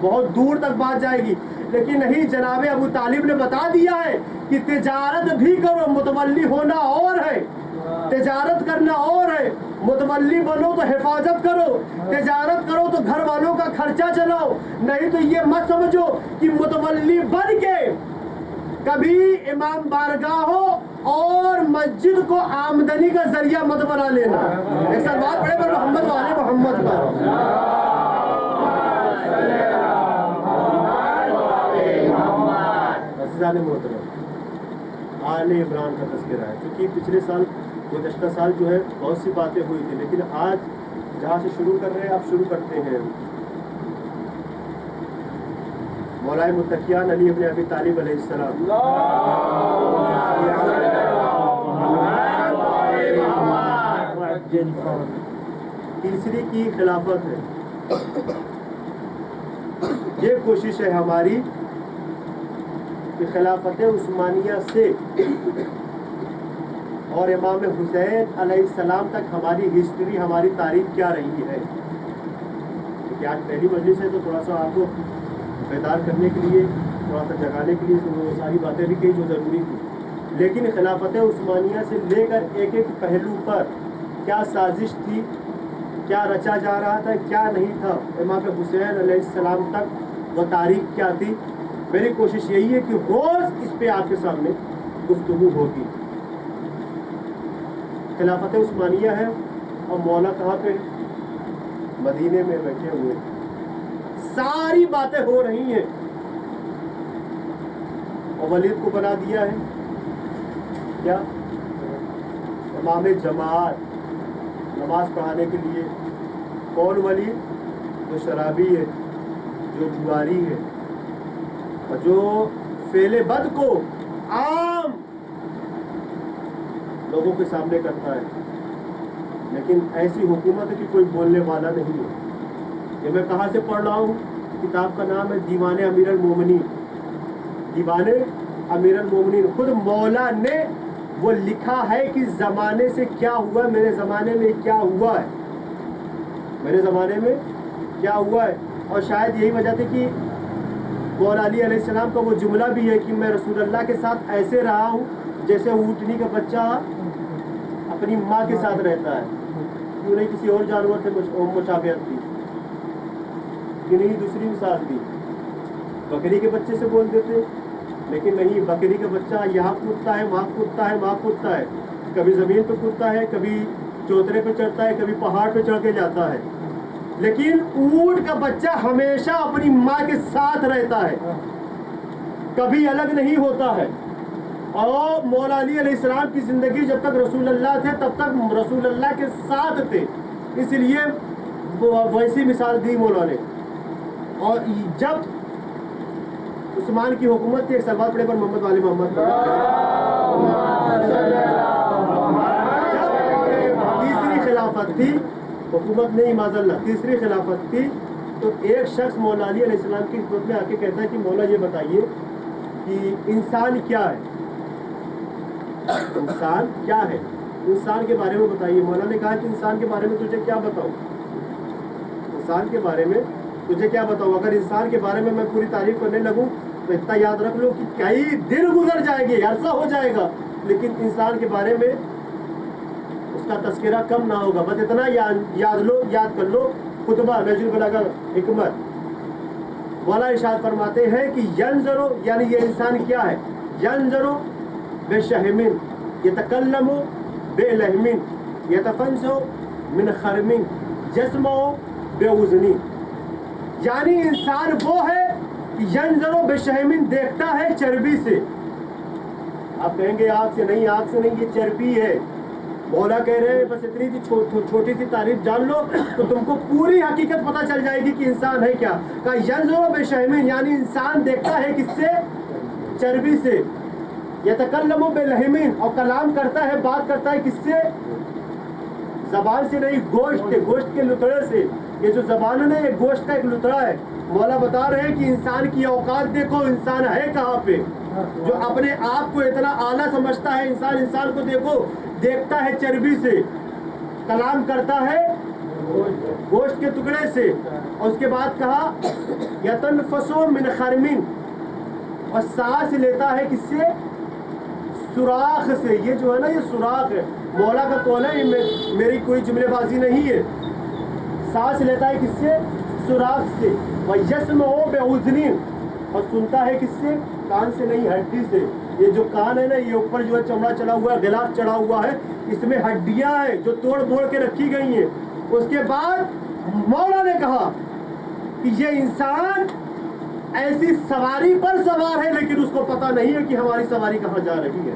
بہت دور تک بات جائے گی. لیکن نہیں، جناب ابو طالب نے بتا دیا ہے کہ تجارت بھی کرو، متولی ہونا اور ہے، تجارت کرنا اور ہے، متولی بنو تو حفاظت کرو، تجارت کرو تو گھر والوں کا خرچہ چلاؤ، نہیں تو یہ مت سمجھو کہ متولی بن کے کبھی امام بارگاہ ہو اور مسجد کو آمدنی کا ذریعہ مت بنا لینا۔ ایک سلوات پڑھے پر محمد والے محمد پر۔ محترم، آل عمران کا تذکرہ ہے، کیونکہ پچھلے سال گزشتہ سال جو ہے بہت سی باتیں ہوئی تھی، لیکن آج جہاں سے شروع کر رہے ہیں آپ شروع کرتے ہیں مولائے متقیان علی ابن ابی طالب علیہ السلام۔ تیسری کی خلافت ہے، یہ کوشش ہے ہماری کہ خلافت عثمانیہ سے اور امام حسین علیہ السلام تک ہماری ہسٹری، ہماری تاریخ کیا رہی ہے۔ کیونکہ آج پہلی مجلس ہے تو تھوڑا سا آپ کو بیدار کرنے کے لیے، تھوڑا سا جگانے کے لیے وہ ساری باتیں بھی کہی جو ضروری تھی، لیکن خلافت عثمانیہ سے لے کر ایک ایک پہلو پر کیا سازش تھی، کیا رچا جا رہا تھا، کیا نہیں تھا، امام حسین علیہ السلام تک وہ تاریخ کیا تھی، میری کوشش یہی ہے کہ روز اس پہ آپ کے سامنے گفتگو ہوگی۔ خلافت عثمانیہ ہے اور مولا کہاں پہ؟ مدینے میں بیٹھے ہوئے، ساری باتیں ہو رہی ہیں، اور ولید کو بنا دیا ہے کیا؟ امام جماعت، نماز پڑھانے کے لیے۔ کون ولید؟ جو شرابی ہے، جو جواری ہے، اور جو فعل بد کو عام لوگوں کے سامنے کرتا ہے، لیکن ایسی حکومت ہے کہ کوئی بولنے والا نہیں ہے۔ یہ میں کہاں سے پڑھ رہا ہوں؟ کتاب کا نام ہے دیوان امیر المومنین، دیوان امیر المومنین۔ خود مولا نے وہ لکھا ہے کہ زمانے سے کیا ہوا، میرے زمانے میں کیا ہوا ہے، میرے زمانے میں کیا ہوا ہے۔ اور شاید یہی وجہ تھی کہ مولا علی علیہ السلام کا وہ جملہ بھی ہے کہ میں رسول اللہ کے ساتھ ایسے رہا ہوں جیسے اونٹنی کا بچہ اپنی ماں کے ساتھ رہتا ہے۔ کیوں نہیں کسی اور جانور سے مشابہت تھی؟ کیوں نہیں دوسری مثال دی؟ بکری کے بچے سے بول دیتے، لیکن نہیں، بکری کا بچہ یہاں کودتا ہے، وہاں کودتا ہے، وہاں کودتا ہے، کبھی زمین پہ کودتا ہے، کبھی چوترے پہ چڑھتا ہے، کبھی پہاڑ پہ چڑھ کے جاتا ہے، لیکن اونٹ کا بچہ ہمیشہ اپنی ماں کے ساتھ رہتا ہے، کبھی الگ نہیں ہوتا ہے۔ اور مولا علی علیہ السلام کی زندگی جب تک رسول اللہ تھے تب تک رسول اللہ کے ساتھ تھے، اس لیے ویسی مثال دی مولا نے۔ اور جب عثمان کی حکومت تھی، ایک سلوات پڑھے پر محمد والے محمد، تیسری خلافت تھی، حکومت نہیں معاذ اللہ، تیسری خلافت تھی، تو ایک شخص مولا علی علیہ السلام کی خدمت میں آ کے کہتا ہے کہ مولا یہ بتائیے کہ انسان کیا ہے، انسان کیا ہے، انسان کے بارے میں بتائیے۔ مولا نے کہا کہ انسان کے بارے میں تجھے کیا بتاؤں، انسان کے بارے میں تجھے کیا بتاؤں، اگر انسان کے بارے میں پوری تعریف کرنے لگوں تو اتنا یاد رکھ لو کہ کئی دن گزر جائیں گے، عرصہ ہو جائے گا، لیکن انسان کے بارے میں اس کا تذکرہ کم نہ ہوگا۔ بس اتنا یاد کر لو، خطبہ نجم البلاغہ حکمت، مولا ارشاد فرماتے ہیں کہ ینظرو، یعنی یہ انسان کیا ہے، ینظرو بے شہمن، یتکلم بے لہمن، یتفنس من خرمن، جسم بے وزنی، یعنی انسان وہ ہے کہ ینظرو بے شہمن، دیکھتا ہے چربی سے۔ آپ کہیں گے آگ سے نہیں، آگ سے نہیں، یہ چربی ہے۔ مولا کہہ رہے ہیں بس اتنی سی چھوٹی سی تعریف جان لو تو تم کو پوری حقیقت پتہ چل جائے گی کہ انسان ہے کیا۔ کہا ینظرو بے شہمن، یعنی انسان دیکھتا ہے کس سے؟ چربی سے۔ یتکلم بلحمین، اور کلام کرتا ہے، بات کرتا ہے کس سے؟ زبان سے نہیں، گوشت کے لتڑے سے۔ یہ جو زبان ہے نا، یہ گوشت کا ایک لتڑا ہے۔ مولا بتا رہے ہیں کہ انسان کی اوقات دیکھو، انسان ہے کہاں پہ، جو اپنے آپ کو اتنا اعلیٰ سمجھتا ہے۔ انسان کو دیکھو، دیکھتا ہے چربی سے، کلام کرتا ہے گوشت کے ٹکڑے سے، اور اس کے بعد کہا یتنفسو من خرمن، اور سانس لیتا ہے کس سے؟ سوراخ سے. یہ جو ہے نا یہ سوراخ ہے, مولا کا قول ہے, یہ میری کوئی جملے بازی نہیں ہے. سانس لیتا ہے کس سے؟ سوراخ سے. وَيَسْمَعُ بِأُذْنٍ, اور سنتا ہے کس سے؟ کان سے نہیں, ہڈی سے. یہ جو کان ہے نا یہ اوپر جو ہے چمڑا چڑھا ہوا ہے, غلاف چڑھا ہوا ہے, اس میں ہڈیاں ہیں جو توڑ بوڑ کے رکھی گئی ہیں. اس کے بعد مولا نے کہا کہ یہ انسان ایسی سواری پر سوار ہے لیکن اس کو پتہ نہیں ہے کہ ہماری سواری کہاں جا رہی ہے.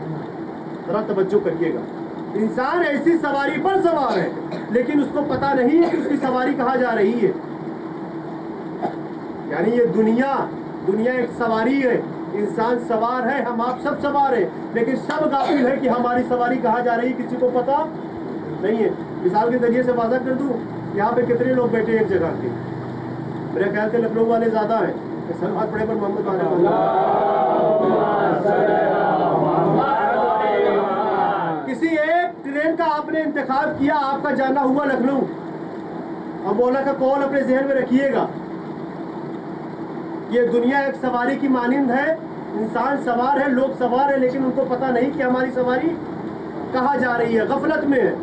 ذرا توجہ کریے گا, انسان ایسی سواری پر سوار ہے لیکن اس کو پتہ نہیں ہے کہ اس کی سواری کہاں جا رہی ہے. یعنی یہ دنیا ایک سواری ہے, انسان سوار ہے, ہم آپ سب سوار ہیں, لیکن سب غافل ہے کہ ہماری سواری کہاں جا رہی ہے کسی کو پتہ نہیں ہے. مثال کے ذریعے سے واضح کر دوں, یہاں پہ کتنے لوگ بیٹھے ہیں ایک جگہ کے؟ میرے خیال سے لکھنؤ والے زیادہ ہیں. سلوات پڑھے پر محمد والے. کسی ایک ٹرین کا آپ نے انتخاب کیا, آپ کا جانا ہوا لکھنؤ. اب مولا کا قول اپنے ذہن میں رکھیے گا, یہ دنیا ایک سواری کی مانند ہے, انسان سوار ہے, لوگ سوار ہیں, لیکن ان کو پتہ نہیں کہ ہماری سواری کہاں جا رہی ہے, غفلت میں ہے.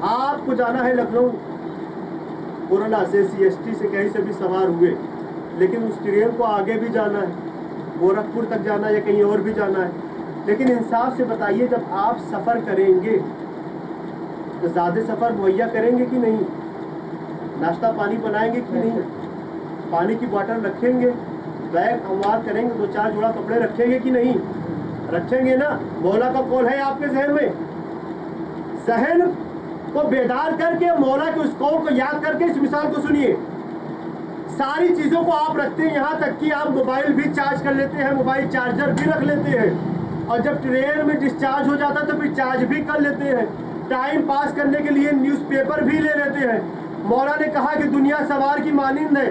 آپ کو جانا ہے لکھنؤ, کورلا سے, CST سے, کہیں سے بھی سوار ہوئے, لیکن اس ٹرین کو آگے بھی جانا ہے, گورکھپور تک جانا ہے یا کہیں اور بھی جانا ہے. لیکن انصاف سے بتائیے, جب آپ سفر کریں گے تو زیادہ سفر مہیا کریں گے کہ نہیں؟ ناشتہ پانی بنائیں گے کہ نہیں؟ پانی کی بوتل رکھیں گے, بیگ ہموار کریں گے, 2-4 جوڑا کپڑے رکھیں گے کہ نہیں؟ رکھیں گے نا. مولا کا قول ہے آپ کے ذہن میں, ذہن کو بیدار کر کے مولا کے اس قول کو یاد کر کے اس مثال کو سنیے. ساری چیزوں کو آپ رکھتے ہیں, یہاں تک کہ آپ موبائل بھی چارج کر لیتے ہیں, موبائل چارجر بھی رکھ لیتے ہیں, اور جب ٹرین میں ڈسچارج ہو جاتا ہے تو پھر چارج بھی کر لیتے ہیں. ٹائم پاس کرنے کے لیے نیوز پیپر بھی لے لیتے ہیں. مولا نے کہا کہ دنیا سوار کی مانند ہے,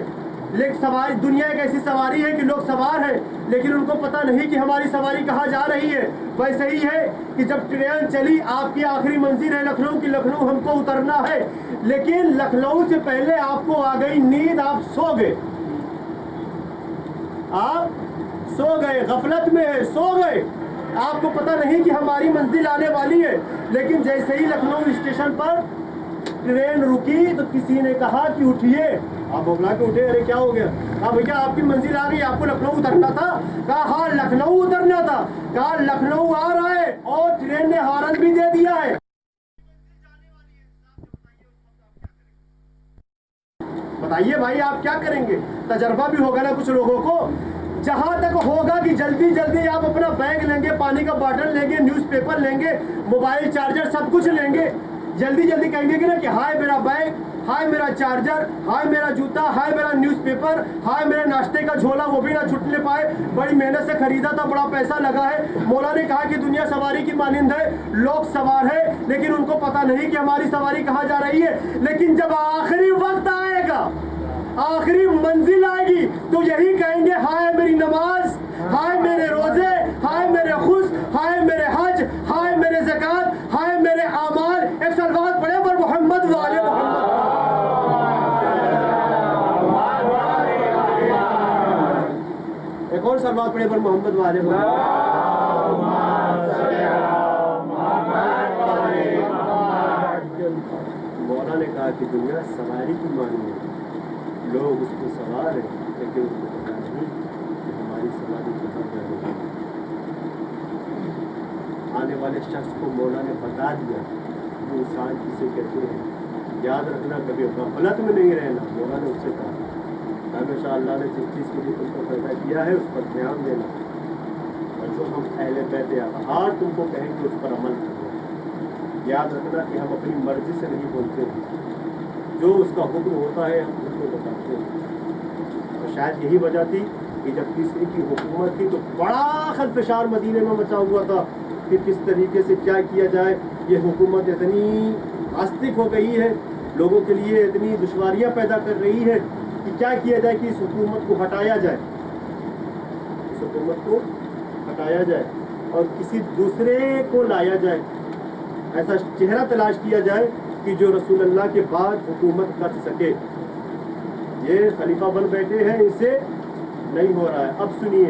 لیکن دنیا ایک ایسی سواری ہے کہ لوگ سوار ہیں لیکن ان کو پتہ نہیں کہ ہماری سواری کہاں جا رہی ہے. ویسے ہی ہے کہ جب ٹرین چلی, آپ کی آخری منزل ہے لکھنؤ کی, لکھنؤ ہم کو اترنا ہے, لیکن لکھنؤ سے پہلے آپ کو آ گئی نیند, آپ سو گئے, آپ سو گئے, غفلت میں ہے, سو گئے. آپ کو پتہ نہیں کہ ہماری منزل آنے والی ہے, لیکن جیسے ہی لکھنؤ اسٹیشن پر ٹرین رکی تو کسی نے کہا کہ اٹھیے. آپ ببلا کے اٹھے, ارے کیا ہو گیا؟ کہا بھیا آپ کی منزل آ گئی, آپ کو لکھنؤ اترنا تھا. کہا ہاں لکھنؤ اترنا تھا. کہا لکھنؤ آ رہا ہے, اور ٹرین نے ہارن بھی دے دیا ہے. بتائیے بھائی آپ کیا کریں گے؟ تجربہ بھی ہوگا نا کچھ لوگوں کو. جہاں تک ہوگا کہ جلدی جلدی آپ اپنا بیگ لیں گے, پانی کا باٹل لیں گے, نیوز پیپر لیں گے, موبائل چارجر سب کچھ لیں گے, جلدی جلدی کہیں گے کہ نا کہ ہائے میرا بیگ, ہائے میرا چارجر, ہائے میرا جوتا, ہائے میرا نیوز پیپر, ہائے میرا ناشتے کا جھولا, وہ بھی نہ چھٹنے پائے, بڑی محنت سے خریدا تھا, بڑا پیسہ لگا ہے. مولا نے کہا کہ دنیا سواری کی مانند ہے, لوگ سوار ہیں لیکن ان کو پتہ نہیں کہ ہماری سواری کہاں جا رہی ہے. لیکن جب آخری وقت آئے گا, آخری منزل آئے گی, تو یہی کہیں گے ہائے میری نماز, ہائے میرے روزے, ہائے میرے خشک, ہائے میرے حج, ہائے میرے زکات, ہائے میرے اعمال. ایک صلوات پڑھے پر محمد والے محمد. ایک اور صلوات پڑھے پر محمد والے محمد. مولا نے کہا کہ دنیا سواری کی مانی ہے, لوگ اس کو سوار ہیں لیکن اس کو پتہ نہیں کہ ہماری سواری کہاں جا رہی ہے. آنے والے شخص کو مولا نے بتا دیا وہ انسان کسے کہتے ہیں. یاد رکھنا, کبھی غفلت میں نہیں رہنا. مولا نے اس سے کہا ہمیشہ اللہ نے جس چیز کے لیے تم کو پیدا کیا ہے اس پر دھیان دینا, اور جو ہم اہل بیت اطہار تم کو کہیں گے اس پر عمل کرنا. یاد رکھنا کہ ہم اپنی مرضی سے نہیں بولتے ہیں, جو اس کا حکم ہوتا ہے ہم اس کو بتاتے ہیں. اور شاید یہی وجہ تھی کہ جب تیسری کی حکومت تھی تو بڑا خلفشار مدینے میں مچا ہوا تھا کہ کس طریقے سے کیا کیا جائے. یہ حکومت اتنی آستک ہو گئی ہے, لوگوں کے لیے اتنی دشواریاں پیدا کر رہی ہے کہ کیا کیا جائے کہ اس حکومت کو ہٹایا جائے, اس حکومت کو ہٹایا جائے اور کسی دوسرے کو لایا جائے. ایسا چہرہ تلاش کیا جائے کہ جو رسول اللہ کے بعد حکومت کر سکے. یہ خلیفہ بن بیٹھے ہیں, اس سے نہیں ہو رہا ہے. اب سنیے,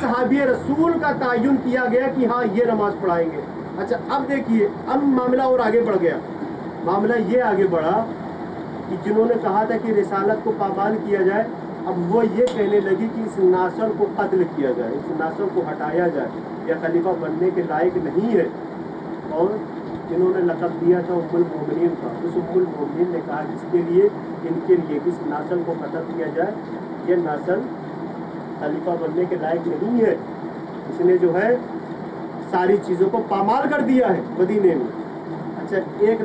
صحابی رسول کا تعین کیا گیا کہ ہاں یہ نماز پڑھائیں گے. اچھا اب دیکھیے اب معاملہ اور آگے بڑھ گیا. معاملہ یہ آگے بڑھا کہ جنہوں نے کہا تھا کہ رسالت کو پامال کیا جائے اب وہ یہ کہنے لگی کہ اس ناصر کو قتل کیا جائے, اس ناصر کو ہٹایا جائے, یہ خلیفہ بننے کے لائق نہیں ہے. اور جنہوں نے لقب دیا تھا ام المومنین کا, اس ام المومنین نے کہا اس کے لیے ان کے لیے اس ناصر کو قتل کیا جائے, یہ ناصر خلیفہ بننے کے لائق نہیں ہے, اس نے جو ہے ساری چیزوں کو پامال کر دیا ہے مدینے میں. اچھا ایک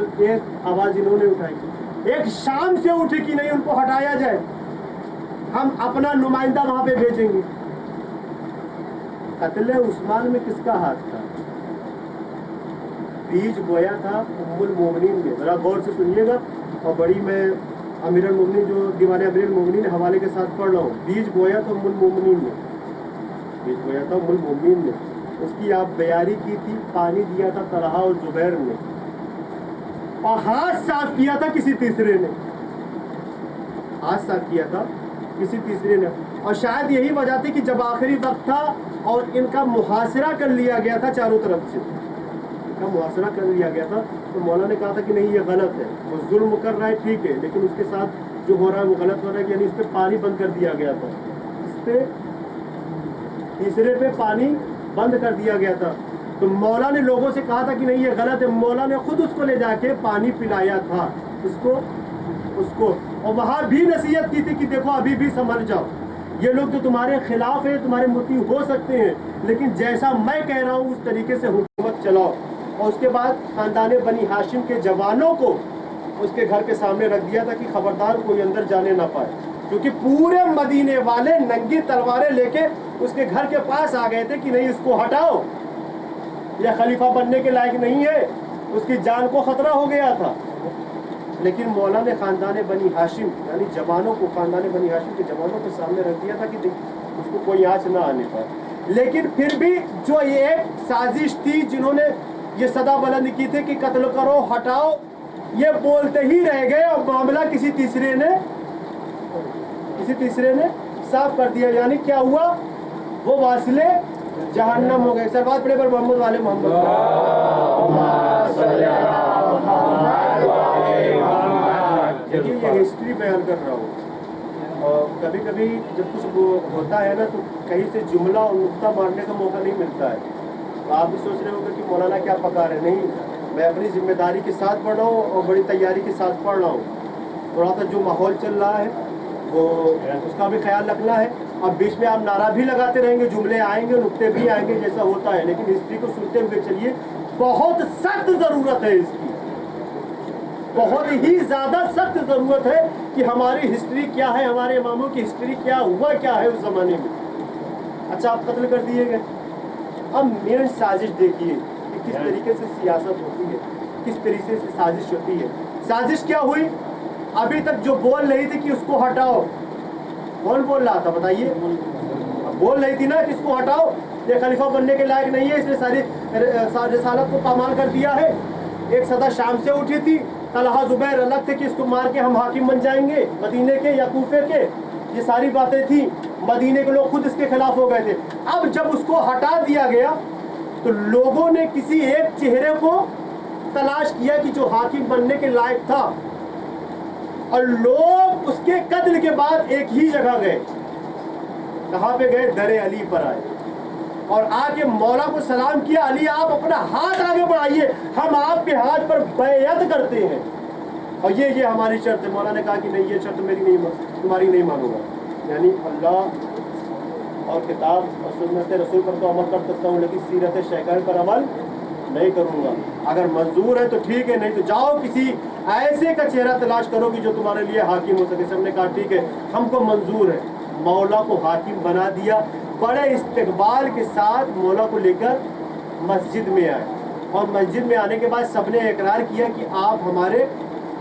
آواز انہوں نے اٹھائی, ایک شام سے اٹھی کہ نہیں ان کو ہٹایا جائے, ہم اپنا نمائندہ وہاں پہ بھیجیں گے. قتل عثمان میں کس کا ہاتھ تھا؟ بیج بویا تھا ام المومنین میں. ذرا غور سے سنیے گا, اور بڑی میں امیر المومنین جو دیوان امیر المومنین حوالے کے ساتھ پڑھ رہا ہوں. بیج بویا تھا ام المومنین میں, بیج بویا تھا ام المومنین میں, اس کی آپ بیاری کی تھی, پانی دیا تھا طلحہ اور زبیر نے, اور ہاتھ صاف کیا تھا کسی تیسرے نے, ہاتھ صاف کیا تھا کسی تیسرے نے. اور شاید یہی وجہ تھی کہ جب آخری وقت تھا اور ان کا محاصرہ کر لیا گیا تھا چاروں طرف سے, ان کا محاصرہ کر لیا گیا تھا, تو مولا نے کہا تھا کہ نہیں یہ غلط ہے, وہ ظلم کر رہا ہے ٹھیک ہے, لیکن اس کے ساتھ جو ہو رہا ہے وہ غلط ہو رہا ہے. یعنی اس پہ پانی بند کر دیا گیا تھا, اس پہ تیسرے پہ پانی بند کر دیا گیا تھا. تو مولا نے لوگوں سے کہا تھا کہ نہیں یہ غلط ہے, مولا نے خود اس کو لے جا کے پانی پلایا تھا اس کو, اور وہاں بھی نصیحت کی تھی کہ دیکھو ابھی بھی سنبھل جاؤ, یہ لوگ جو تمہارے خلاف ہیں تمہارے مطیع ہو سکتے ہیں, لیکن جیسا میں کہہ رہا ہوں اس طریقے سے حکومت چلاؤ. اور اس کے بعد خاندان بنی ہاشم کے جوانوں کو اس کے گھر کے سامنے رکھ دیا تھا کہ خبردار کوئی اندر جانے نہ پائے, کیونکہ پورے مدینے والے ننگی تلواریں لے کے اس کے گھر کے پاس آ گئے تھے کہ نہیں اس کو ہٹاؤ, یہ خلیفہ بننے کے لائق نہیں ہے, اس کی جان کو خطرہ ہو گیا تھا. لیکن مولا نے خاندان بنی ہاشم یعنی جوانوں کو, خاندان بنی ہاشم کے جوانوں کے سامنے رکھ دیا تھا کہ اس کو کوئی آنچ نہ آنے پائے. لیکن پھر بھی جو یہ ایک سازش تھی جنہوں نے یہ صدا بلند کی تھی کہ قتل کرو ہٹاؤ, یہ بولتے ہی رہ گئے اور معاملہ کسی تیسرے نے صاف کر دیا. یعنی کیا ہوا, وہ واصلے جہنم ہو گئے. سر بات پڑے پر محمد والے محمد. دیکھیے یہ ہسٹری بیان کر رہا ہوں, اور کبھی کبھی جب کچھ ہوتا ہے نا تو کہیں سے جملہ اور نقطہ مارنے کا موقع نہیں ملتا ہے. تو آپ بھی سوچ رہے ہوں گے کہ مولانا کیا پکا رہے. نہیں, میں اپنی ذمہ داری کے ساتھ پڑھ رہا ہوں اور بڑی تیاری کے ساتھ پڑھ رہا ہوں. تھوڑا سا جو ماحول چل رہا ہے وہ اس کا بھی خیال رکھنا ہے. اب بیچ میں آپ نعرہ بھی لگاتے رہیں گے, جملے آئیں گے, نقطے بھی آئیں گے, جیسا ہوتا ہے, لیکن ہسٹری کو سنتے ہوئے چلیے. بہت سخت ضرورت ہے اس کی, بہت ہی زیادہ سخت ضرورت ہے کہ ہماری ہسٹری کیا ہے, ہمارے اماموں کی ہسٹری کیا ہوا کیا ہے اس زمانے میں. اچھا آپ قتل کر دیے گئے, اب مین سازش دیکھیے کہ کس طریقے سے سیاست ہوتی ہے, کس طریقے سے سازش ہوتی ہے. سازش کیا ہوئی, ابھی تک جو بول رہی تھی کہ اس کو ہٹاؤ, کون بول رہا تھا بتائیے, بول رہی تھی نا کہ اس کو ہٹاؤ, یہ خلیفہ بننے کے لائق نہیں ہے, اس نے ساری رسالت کو پامال کر دیا ہے. ایک صدا شام سے اٹھی تھی, طلحہ زبیر الگ تھے کہ اس کو مار کے ہم حاکم بن جائیں گے مدینے کے یا کوفے کے, یہ ساری باتیں تھیں. مدینے کے لوگ خود اس کے خلاف ہو گئے تھے. اب جب اس کو ہٹا دیا گیا تو لوگوں نے کسی ایک چہرے کو تلاش کیا کہ جو حاکم بننے کے لائق تھا, اور لوگ اس کے قتل کے بعد ایک ہی جگہ گئے. کہاں پہ گئے؟ در علی پر آئے اور آ کے مولا کو سلام کیا, علی آپ اپنا ہاتھ آگے بڑھائیے, ہم آپ کے ہاتھ پر بیعت کرتے ہیں, اور یہ ہماری شرط ہے. مولا نے کہا کہ نہیں یہ شرط میری نہیں, تمہاری نہیں مانوں گا. یعنی اللہ اور کتاب اور سنت رسول پر تو عمل کر سکتا ہوں, لیکن سیرت شیخین پر عمل نہیں کروں گا. اگر منظور ہے تو ٹھیک ہے, نہیں تو جاؤ کسی ایسے کا چہرہ تلاش کرو کہ جو تمہارے لیے حاکم ہو سکے. سب نے کہا ٹھیک ہے ہم کو منظور ہے. مولا کو حاکم بنا دیا, بڑے استقبال کے ساتھ مولا کو لے کر مسجد میں آئے, اور مسجد میں آنے کے بعد سب نے اقرار کیا کہ آپ ہمارے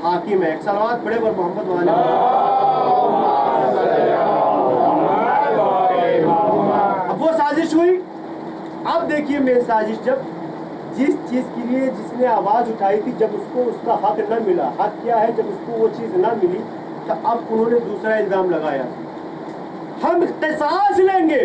حاکم ہیں. صلوات پڑھے پر محمد والے. اب وہ سازش ہوئی. اب دیکھیے میں سازش, جب جس چیز کے لیے جس نے آواز اٹھائی تھی, جب اس کو اس کا حق نہ ملا, حق کیا ہے, جب اس کو وہ چیز نہ ملی تو اب انہوں نے دوسرا الزام لگایا, ہم قصاص لیں گے.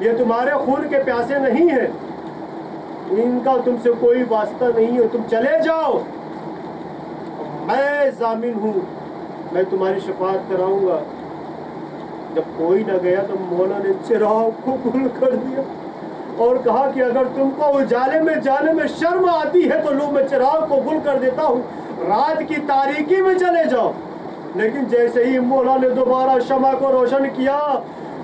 یہ تمہارے خون کے پیاسے نہیں ہیں، ان کا تم سے کوئی واسطہ نہیں ہے، تم چلے جاؤ، میں ضامن ہوں، میں تمہاری شفاعت کراؤں گا۔ جب کوئی نہ گیا تو مولا نے چراغ کو گل کر دیا اور کہا کہ اگر تم کو اجالے میں جانے میں شرم آتی ہے تو لو میں چراغ کو گل کر دیتا ہوں، رات کی تاریکی میں چلے جاؤ۔ لیکن جیسے ہی مولا نے دوبارہ شمع کو روشن کیا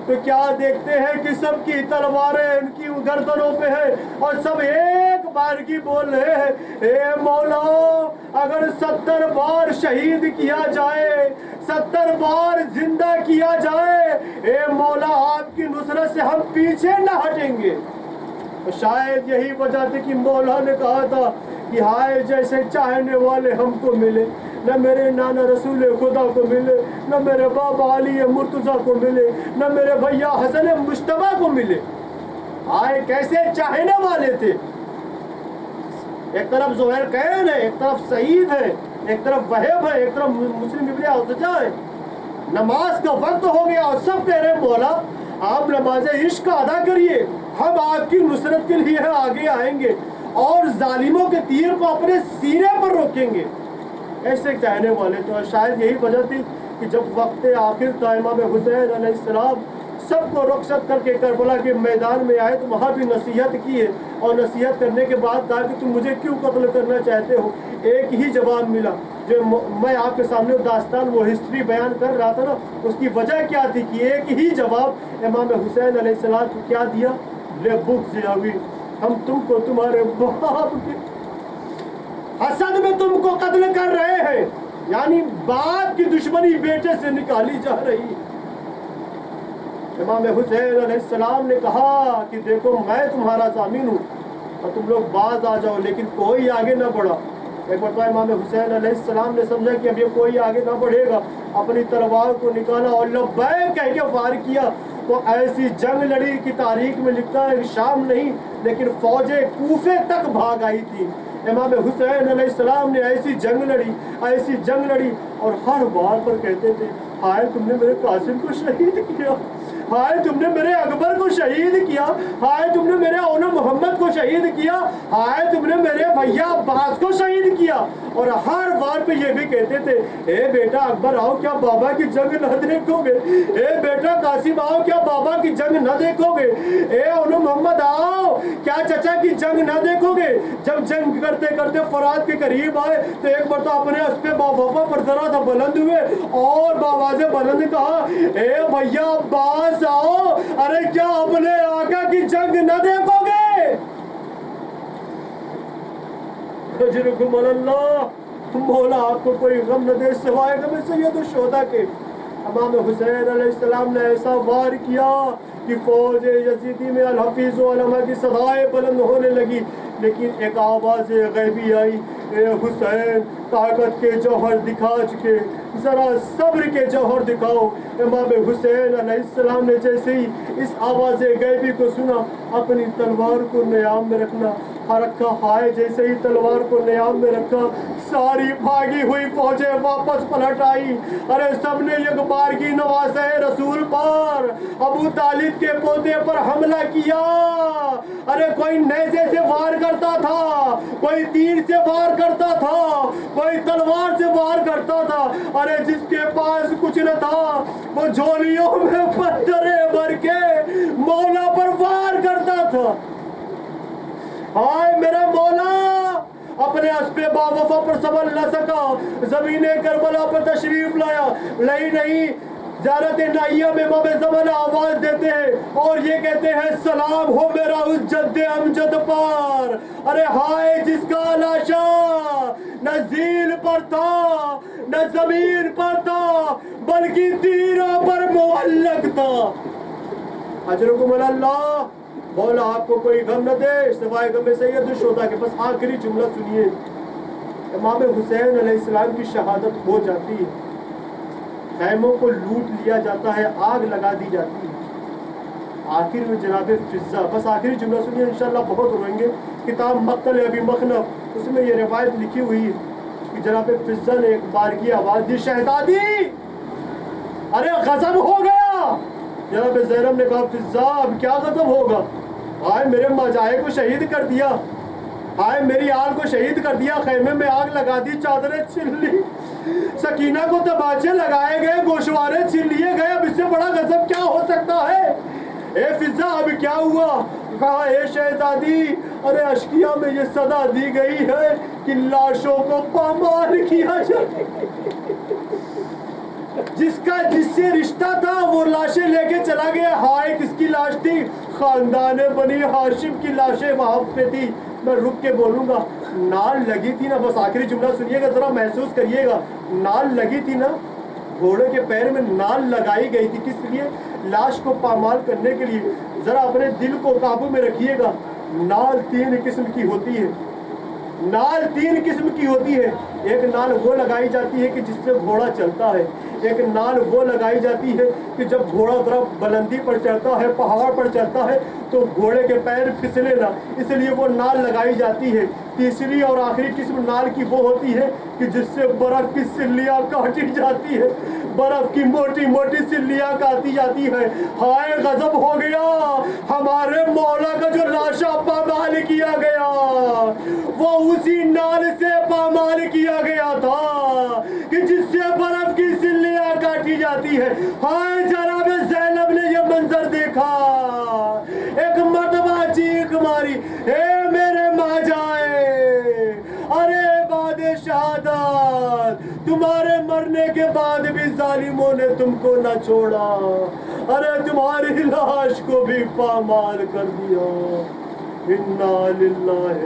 تو کیا دیکھتے ہیں کہ سب کی تلواریں ان کی گردنوں پہ ہے اور سب ایک بار کی بول رہے ہیں، اے مولا اگر 70 بار شہید کیا جائے، 70 بار زندہ کیا جائے، اے مولا آپ کی نصرت سے ہم پیچھے نہ ہٹیں گے۔ شاید یہی وجہ تھی کہ مولا نے کہا تھا کہ ہائے جیسے چاہنے والے ہم کو ملے، نہ میرے نانا رسول خدا کو ملے، نہ میرے بابا علی مرتضیٰ کو ملے، نہ میرے بھیا حسن مجتبیٰ کو ملے۔ ہائے کیسے چاہنے والے تھے، ایک طرف زہیر کین ہے، ایک طرف سعید ہے، ایک طرف وہب ہے، ایک طرف مسلم ابن اوسجا ہے۔ نماز کا وقت ہو گیا اور سب کہہ رہے مولا آپ نماز عشق ادا کریے، ہم آپ کی نصرت کے لیے آگے آئیں گے اور ظالموں کے تیر کو اپنے سینے پر روکیں گے۔ ایسے چاہنے والے تو شاید یہی وجہ تھی کہ جب وقت آخر تھا امام حسین علیہ السلام سب کو رخصت کر کے کربلا کے میدان میں آئے تو وہاں بھی نصیحت کی ہے، اور نصیحت کرنے کے بعد کہا کہ تم مجھے کیوں قتل کرنا چاہتے ہو؟ ایک ہی جواب ملا، جو میں آپ کے سامنے داستان وہ ہسٹری بیان کر رہا تھا نا، اس کی وجہ کیا تھی کہ ایک ہی جواب امام حسین علیہ السلام کو کیا دیا، لے بغض یاوی، ہم تم کو تمہارے باپ کے حسد میں تم کو قتل کر رہے ہیں، یعنی باپ کی دشمنی بیٹے سے نکالی جا رہی ہے۔ امام حسین علیہ السلام نے کہا کہ دیکھو میں تمہارا ضامن ہوں اور تم لوگ باز آ جاؤ، لیکن کوئی آگے نہ بڑھا۔ ایک مرتبہ امام حسین علیہ السلام نے سمجھا کہ اب یہ کوئی آگے نہ بڑھے گا، اپنی تلوار کو نکالا اور لبیک کہہ کے وار کیا تو ایسی جنگ لڑی کہ تاریخ میں لکھتا ہے شام نہیں لیکن فوجیں کوفے تک بھاگ آئی تھی۔ امام حسین علیہ السلام نے ایسی جنگ لڑی اور ہر بار پر کہتے تھے ہائے تم نے میرے قاسم کو شہید کیا، ہائے تم نے میرے اکبر کو شہید کیا، ہائے تم نے میرے اون محمد کو شہید کیا، ہائے تم نے میرے بھیا عباس کو شہید کیا۔ اور ہر بار پہ یہ بھی کہتے تھے اے بیٹا اکبر آؤ کیا بابا کی جنگ نہ دیکھو گے، اے بیٹا قاسم آؤ کیا بابا کی جنگ نہ دیکھو گے، اے اون محمد آؤ کیا چچا کی جنگ نہ دیکھو گے۔ جب جنگ کرتے کرتے فرات کے قریب آئے تو ایک بار تو اپنے اسپے باوفا پر ذرا تھا بلند ہوئے اور باواز بلند کہا اے بھیا عباس آؤ، ارے کیا اپنے آقا کی جنگ نہ دیکھو گے؟ اجرکم اللہ، مولا آپ کو کوئی غم نہ دے سوائے غم سید الشہداء کے۔ امام حسین علیہ السلام نے ایسا وار کیا کہ فوج یزیدی میں الحفیظ علماء کی صدائیں بلند ہونے لگی، لیکن ایک آواز غیبی آئی اے حسین طاقت کے جوہر دکھا چکے، ذرا صبر کے جوہر دکھاؤ۔ امام حسین علیہ السلام نے جیسے ہی اس آواز غیبی کو سنا اپنی تلوار کو نیام میں رکھنا رکھا، ہائے جیسے ہی تلوار کو نیام میں رکھا ساری بھاگی ہوئی فوجیں واپس پلٹ آئی۔ ارے سب نے یک بارگی نوازے رسول پر ابو طالب کے پوتے پر حملہ کیا۔ ارے کوئی نیزے سے وار کرتا تھا، کوئی تیر سے وار کرتا تھا، کوئی تلوار سے وار کرتا تھا۔ ارے جس کے پاس کچھ نہ تھا وہ جھولیوں میں پتھریں بھر کے مولا پر وار کرتا تھا۔ ہائے میرا مولا اپنے اسپے باوفا پر سنبھل نہ سکا، زمین کربلا پر تشریف لایا، نہیں زیارت نائیہ میں امام زمان آواز دیتے ہیں اور یہ کہتے ہیں سلام ہو میرا اس جد امجد پر۔ ارے ہائے جس کا لاشا نہ ذیل پر تھا نہ زمین پر تھا بلکہ تیروں پر معلق تھا۔ اجرکم اللہ، مولا آپ کو کوئی غم نہ دے سوائے غم سید الشہداء کے۔ بس آخری جملہ سنیے، امام حسین علیہ السلام کی شہادت ہو جاتی ہے، خیموں کو لوٹ لیا جاتا ہے، آگ لگا دی جاتی ہے، آخر میں جناب فضہ، بس آخری جملہ سنیے انشاءاللہ بہت روئیں گے۔ کتاب مقتل ابی مخنف اس میں یہ روایت لکھی ہوئی ہے کہ جناب فضہ نے ایک بار کی آواز دی شہزادی ارے غضب ہو گیا، جناب زینب نے کہا فضا اب کیا غضب ہوگا، آئے میرے ماجائے کو شہید کر دیا، آئے میری آل کو شہید کر دیا، خیمے میں آگ لگا دی، چادریں چھن لی، سکینہ کو تباچے لگائے گئے، گوشوارے چھن لیے گئے، اب اس سے بڑا غضب کیا ہو سکتا ہے؟ اے فضا اب کیا ہوا؟ کہا اے شہزادی، ارے اشکیا میں یہ صدا دی گئی ہے کہ لاشوں کو پامال کیا جائے، جس سے رشتہ تھا وہ لاشیں لے کے چلا گیا، ہائے کس کی لاش تھی؟ خاندان بنی ہاشم کی لاشیں وہاں پہ تھی۔ میں رک کے بولوں گا، نال لگی تھی نا، بس آخری جملہ سنیے گا، ذرا محسوس کریے گا، نال لگی تھی نا، گھوڑے کے پیر میں نال لگائی گئی تھی، کس لیے؟ لاش کو پامال کرنے کے لیے۔ ذرا اپنے دل کو قابو میں رکھیے گا، نال 3 قسم کی ہوتی ہے، نال 3 قسم کی ہوتی ہے، ایک نال وہ لگائی جاتی ہے کہ جس سے گھوڑا چلتا ہے، ایک نال وہ لگائی جاتی ہے کہ جب گھوڑا ذرا بلندی پر چڑھتا ہے، پہاڑ پر چڑھتا ہے تو گھوڑے کے پیر پھسلے نہ، اس لیے وہ نال لگائی جاتی ہے۔ تیسری اور آخری قسم نال کی وہ ہوتی ہے کہ جس سے برف کی سلیاں کاٹی جاتی ہے، برف کی موٹی موٹی سلیاں کاٹی جاتی ہے۔ ہائے غضب ہو گیا، ہمارے مولا کا جو لاشا پامال کیا گیا وہ اسی نال سے پامال کیا گیا تھا کہ جس سے برف کی سلیاں کاٹی جاتی ہے۔ ہائے جناب زینب نے یہ منظر دیکھا، ایک مرتبہ چیخ ماری، اے میرے ماں جائے، ارے بعد شہادت تمہارے مرنے کے بعد بھی ظالموں نے تم کو نہ چھوڑا، ارے تمہاری لاش کو بھی پامال کر دیا، انا للہ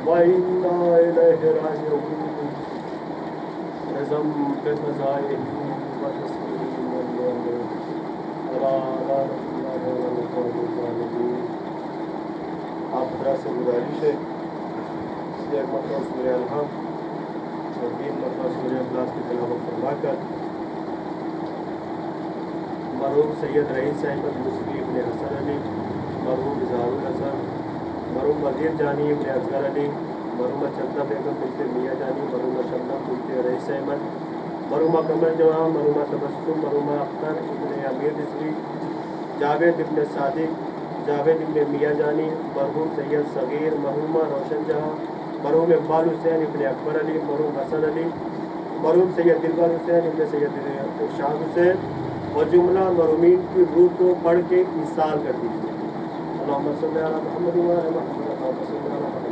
و انا الیہ راجعون۔ نظم کے مزائے و تسلیم آپ حضرات سے گزارش ہے کہ ایک مرتبہ سورہ الحمد اور 3 مرتبہ سورہ اخلاص کی تلاوت فرما کر مرحوم سید رئیس احمد موسوی ابن حسن علی، مرحوم اظہار الحسن، مرحوم وزیر جانی ابن اصغر علی، مرحومہ چندہ بیگم بنت میاں جانی، مرحومہ شبنم بنت رئیس احمد، مرحومہ قمر جہاں، مرحومہ تبسم، مرحومہ اختر ابن امیر رضوی، جاوید ابن صادق، جاوید ابن میاں جانی، مرحوم سید صغیر، مرحومہ روشن جہاں، مرحوم اقبال حسین ابن اکبر علی، مرحوم حسن علی، مرحوم سید دلبر حسین ابن سید ارشاد حسین، اور جملہ مرحومین کی روح کو پڑھ کے ایصال کر دیجیے۔ اللہم صلی علی محمد و علی محمد۔